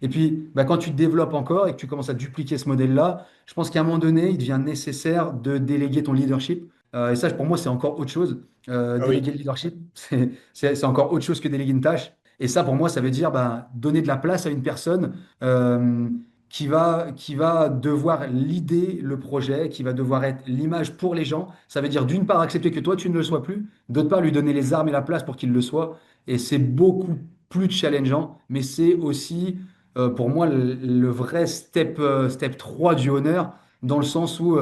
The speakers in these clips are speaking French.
Et puis, bah, quand tu te développes encore et que tu commences à dupliquer ce modèle-là, je pense qu'à un moment donné, il devient nécessaire de déléguer ton leadership. Et ça, pour moi, c'est encore autre chose. Ah Déléguer oui. le leadership, c'est encore autre chose que déléguer une tâche. Et ça, pour moi, ça veut dire bah, donner de la place à une personne euh, qui va devoir leader le projet, qui va devoir être l'image pour les gens. Ça veut dire d'une part accepter que toi, tu ne le sois plus, d'autre part lui donner les armes et la place pour qu'il le soit. Et c'est beaucoup plus challengeant, mais c'est aussi pour moi le vrai step 3 du honneur, dans le sens où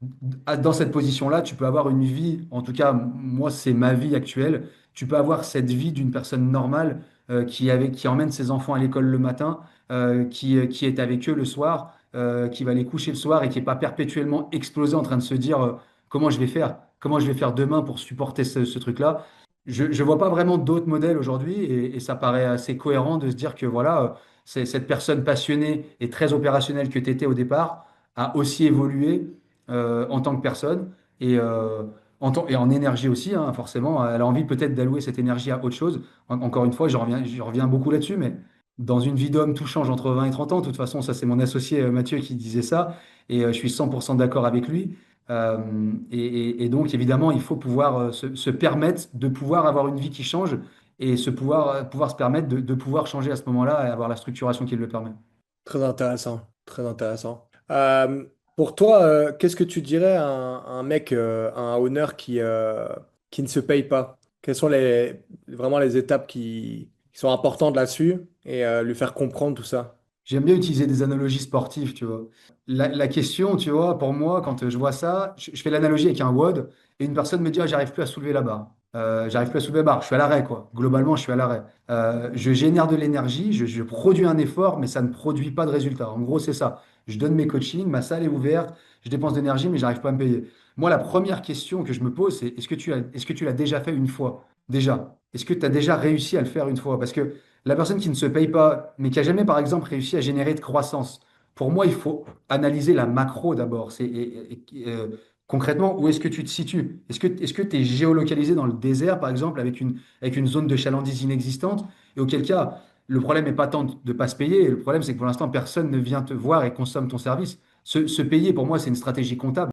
dans cette position-là, tu peux avoir une vie, en tout cas, moi, c'est ma vie actuelle, tu peux avoir cette vie d'une personne normale qui emmène ses enfants à l'école le matin, qui est avec eux le soir, qui va les coucher le soir et qui n'est pas perpétuellement explosé en train de se dire comment je vais faire demain pour supporter ce truc-là. Je ne vois pas vraiment d'autres modèles aujourd'hui et ça paraît assez cohérent de se dire que voilà, cette personne passionnée et très opérationnelle que tu étais au départ a aussi évolué en tant que personne et en énergie aussi, hein, forcément. Elle a envie peut-être d'allouer cette énergie à autre chose. Encore une fois, je reviens beaucoup là-dessus, mais dans une vie d'homme, tout change entre 20 et 30 ans. De toute façon, ça, c'est mon associé Mathieu qui disait ça et je suis 100% d'accord avec lui. Et donc, évidemment, il faut pouvoir se permettre de pouvoir avoir une vie qui change et pouvoir se permettre de pouvoir changer à ce moment-là et avoir la structuration qui le permet. Très intéressant, très intéressant. Pour toi, qu'est-ce que tu dirais à un mec, à un owner qui ne se paye pas? Quelles sont vraiment les étapes qui sont importantes là-dessus et lui faire comprendre tout ça? J'aime bien utiliser des analogies sportives, tu vois. La question, tu vois, pour moi, quand je vois ça, je fais l'analogie avec un WOD et une personne me dit, ah, j'arrive plus à soulever la barre. J'arrive plus à soulever la barre. Je suis à l'arrêt, quoi. Globalement, je suis à l'arrêt. Je génère de l'énergie, je produis un effort, mais ça ne produit pas de résultat. En gros, c'est ça. Je donne mes coachings, ma salle est ouverte, je dépense de l'énergie, mais j'arrive pas à me payer. Moi, la première question que je me pose, c'est est-ce que tu l'as déjà fait une fois? Déjà. Est-ce que tu as déjà réussi à le faire une fois? Parce que la personne qui ne se paye pas, mais qui a jamais, par exemple, réussi à générer de croissance, pour moi, il faut analyser la macro d'abord. Concrètement, où est-ce que tu te situes? Est-ce que tu es géolocalisé dans le désert, par exemple, avec une zone de chalandise inexistante? Et auquel cas, le problème n'est pas tant de ne pas se payer. Le problème, c'est que pour l'instant, personne ne vient te voir et consomme ton service. Se payer, pour moi, c'est une stratégie comptable.